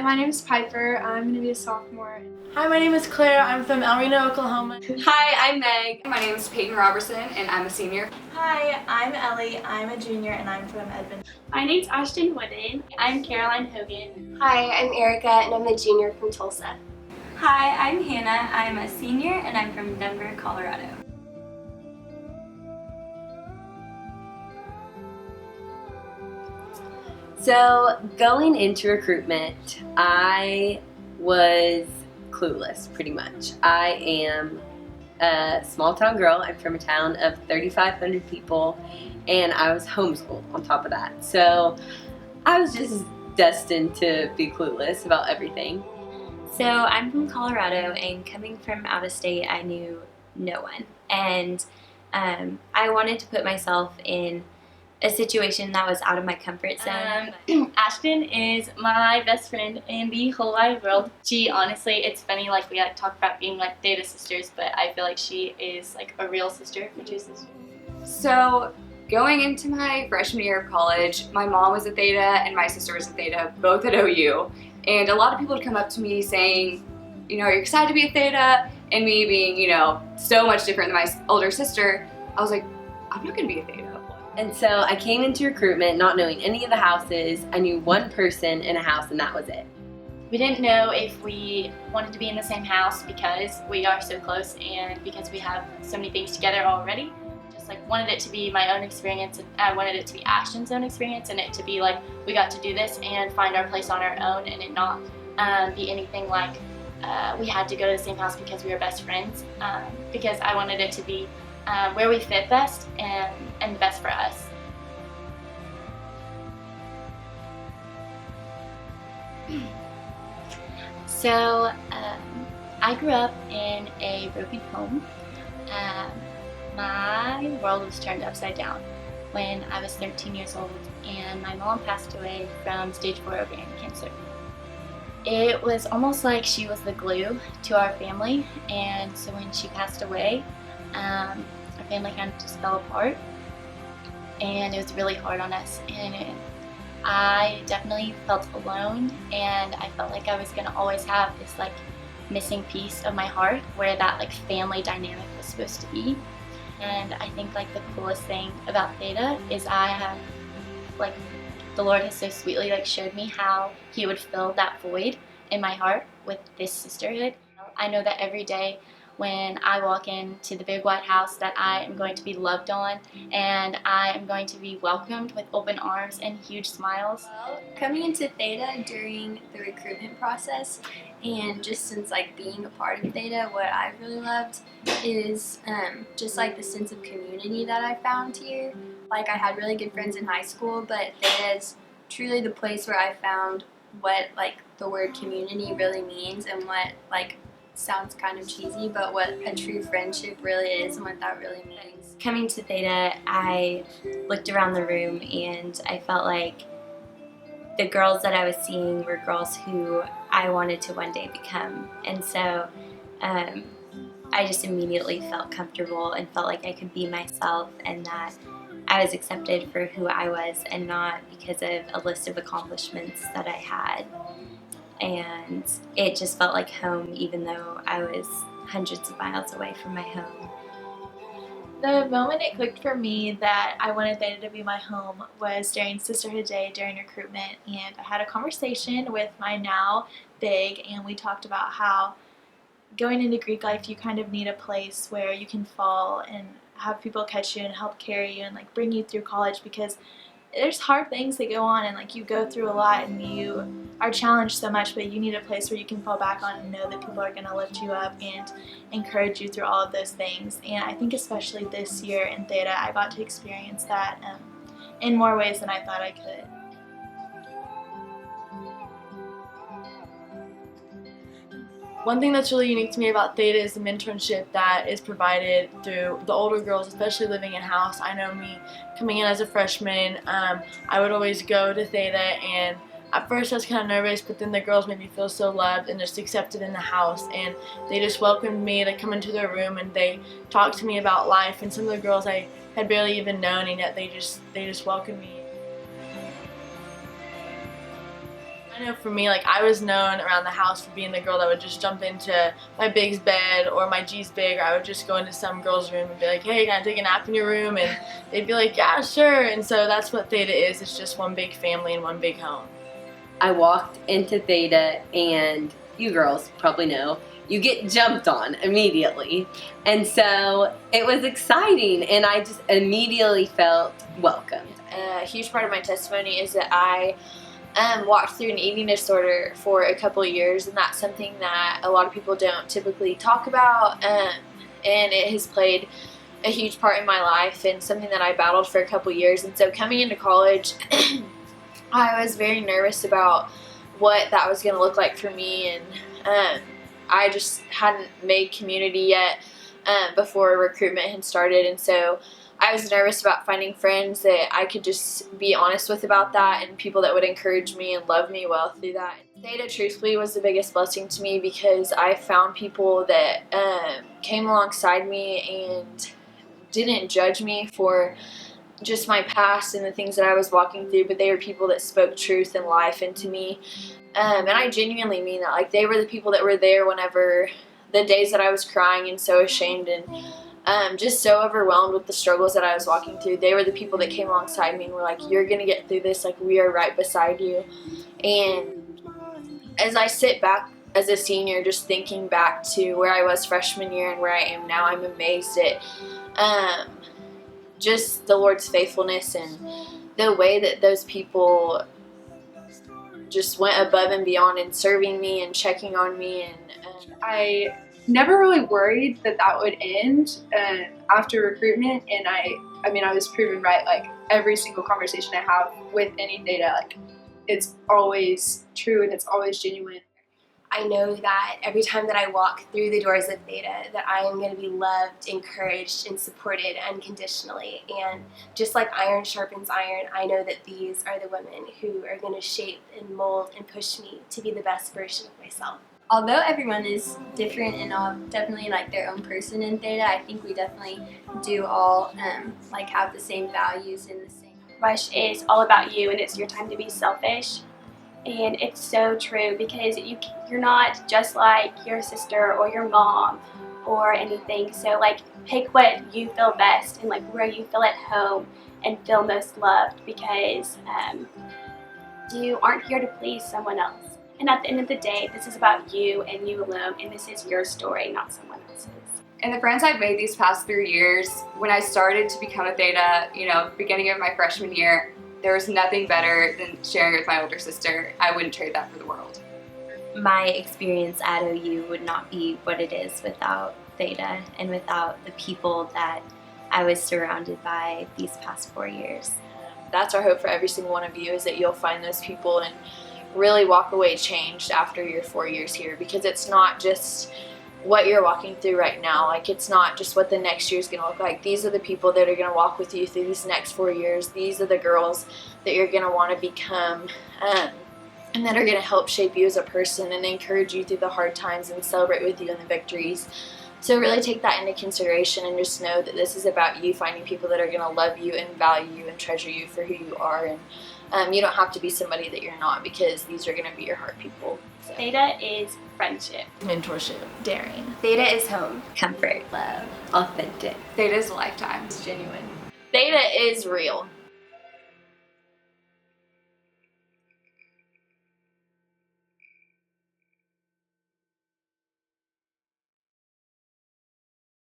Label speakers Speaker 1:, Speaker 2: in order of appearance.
Speaker 1: my name is Piper. I'm going to be a sophomore.
Speaker 2: Hi, my name is Claire. I'm from El Reno, Oklahoma.
Speaker 3: Hi, I'm Meg. My name is Peyton Robertson and I'm a senior.
Speaker 4: Hi, I'm Ellie. I'm a junior and I'm from Edmond.
Speaker 5: My name's Ashton Wooden. I'm Caroline Hogan.
Speaker 6: Hi, I'm Erica and I'm a junior from Tulsa.
Speaker 7: Hi, I'm Hannah. I'm a senior and I'm from Denver, Colorado.
Speaker 8: So going into recruitment, I was clueless pretty much. I am a small town girl. I'm from a town of 3,500 people and I was homeschooled on top of that. So I was just destined to be clueless about everything.
Speaker 7: So I'm from Colorado and coming from out of state, I knew no one. And I wanted to put myself in a situation that was out of my comfort zone.
Speaker 5: Ashton is my best friend in the whole wide world. She honestly, it's funny, like we talk about being like Theta sisters, but I feel like she is like a real sister, a true sister.
Speaker 3: So going into my freshman year of college, my mom was a Theta and my sister was a Theta, both at OU. And a lot of people would come up to me saying, you know, are you excited to be a Theta? And me being, you know, so much different than my older sister, I was like, I'm not gonna be a Theta.
Speaker 8: And so I came into recruitment not knowing any of the houses. I knew one person in a house and that was it.
Speaker 5: We didn't know if we wanted to be in the same house because we are so close and because we have so many things together already. Just like wanted it to be my own experience and I wanted it to be Ashton's own experience and it to be like we got to do this and find our place on our own and it not be anything like we had to go to the same house because we were best friends, because I wanted it to be where we fit best and the best for us. So I grew up in a broken home. My world was turned upside down when I was 13 years old and my mom passed away from stage 4 ovarian cancer. It was almost like she was the glue to our family, and so when she passed away, our family kind of just fell apart and it was really hard on us, and I definitely felt alone and I felt like I was gonna always have this like missing piece of my heart where that like family dynamic was supposed to be. And I think like the coolest thing about Theta is I have like the Lord has so sweetly like showed me how He would fill that void in my heart with this sisterhood. I know that every day when I walk into the big white house that I am going to be loved on and I am going to be welcomed with open arms and huge smiles.
Speaker 6: Coming into Theta during the recruitment process and just since like being a part of Theta, what I really loved is just like the sense of community that I found here. Like I had really good friends in high school, but Theta is truly the place where I found what like the word community really means and what like sounds kind of cheesy, but what a true friendship really is and what that really means.
Speaker 7: Coming to Theta, I looked around the room and I felt like the girls that I was seeing were girls who I wanted to one day become. And so I just immediately felt comfortable and felt like I could be myself and that I was accepted for who I was and not because of a list of accomplishments that I had. And it just felt like home even though I was hundreds of miles away from my home.
Speaker 4: The moment it clicked for me that I wanted Theta to be my home was during Sisterhood Day during recruitment, and I had a conversation with my now big and we talked about how going into Greek life you kind of need a place where you can fall and have people catch you and help carry you and like bring you through college because there's hard things that go on and like you go through a lot and you are challenged so much, but you need a place where you can fall back on and know that people are going to lift you up and encourage you through all of those things. And I think especially this year in Theta I got to experience that in more ways than I thought I could.
Speaker 2: One thing that's really unique to me about Theta is the mentorship that is provided through the older girls, especially living in house. I know me coming in as a freshman, I would always go to Theta and at first I was kind of nervous, but then the girls made me feel so loved and just accepted in the house, and they just welcomed me to come into their room and they talked to me about life, and some of the girls I had barely even known and yet they just welcomed me. I know for me, like, I was known around the house for being the girl that would just jump into my Big's bed or my G's Big, or I would just go into some girl's room and be like, hey, can I take a nap in your room? And they'd be like, yeah, sure. And so that's what Theta is. It's just one big family and one big home.
Speaker 8: I walked into Theta, and you girls probably know, you get jumped on immediately. And so it was exciting, and I just immediately felt welcomed.
Speaker 4: A huge part of my testimony is that I walked through an eating disorder for a couple of years, and that's something that a lot of people don't typically talk about, and it has played a huge part in my life and something that I battled for a couple of years. And so coming into college, I was very nervous about what that was going to look like for me, and I just hadn't made community yet before recruitment had started, and so I was nervous about finding friends that I could just be honest with about that, and people that would encourage me and love me well through that. Theta, truthfully, was the biggest blessing to me because I found people that came alongside me and didn't judge me for just my past and the things that I was walking through, but they were people that spoke truth and life into me. And I genuinely mean that. Like, they were the people that were there whenever the days that I was crying and so ashamed and just so overwhelmed with the struggles that I was walking through. They were the people that came alongside me and were like, you're going to get through this. Like, we are right beside you. And as I sit back as a senior, just thinking back to where I was freshman year and where I am now, I'm amazed at just the Lord's faithfulness and the way that those people just went above and beyond in serving me and checking on me. And
Speaker 1: I never really worried that that would end after recruitment, and I mean I was proven right. Like, every single conversation I have with any Theta, like, it's always true and it's always genuine.
Speaker 6: I know that every time that I walk through the doors of Theta, that I am going to be loved, encouraged, and supported unconditionally. And just like iron sharpens iron, I know that these are the women who are going to shape and mold and push me to be the best version of myself.
Speaker 9: Although everyone is different and all definitely like their own person in Theta, I think we definitely do all like have the same values and the same.
Speaker 10: Rush is all about you, and it's your time to be selfish. And it's so true, because you're not just like your sister or your mom or anything. So like, pick what you feel best and like where you feel at home and feel most loved, because you aren't here to please someone else. And at the end of the day, this is about you and you alone, and this is your story, not someone else's.
Speaker 3: And the friends I've made these past 3 years, when I started to become a Theta, beginning of my freshman year, there was nothing better than sharing with my older sister. I wouldn't trade that for the world.
Speaker 7: My experience at OU would not be what it is without Theta and without the people that I was surrounded by these past 4 years.
Speaker 4: That's our hope for every single one of you, is that you'll find those people and really walk away changed after your 4 years here, because it's not just what you're walking through right now. Like, it's not just what the next year is going to look like. These are the people that are going to walk with you through these next 4 years. These are the girls that you're going to want to become, and that are going to help shape you as a person and encourage you through the hard times and celebrate with you in the victories. So really take that into consideration and just know that this is about you finding people that are going to love you and value you and treasure you for who you are. And you don't have to be somebody that you're not, because these are going to be your heart people. So.
Speaker 10: Theta is friendship,
Speaker 2: mentorship,
Speaker 4: daring.
Speaker 6: Theta is home.
Speaker 7: Comfort.
Speaker 8: Love. Authentic.
Speaker 3: Theta is a lifetime.
Speaker 2: genuine.
Speaker 4: Theta is real.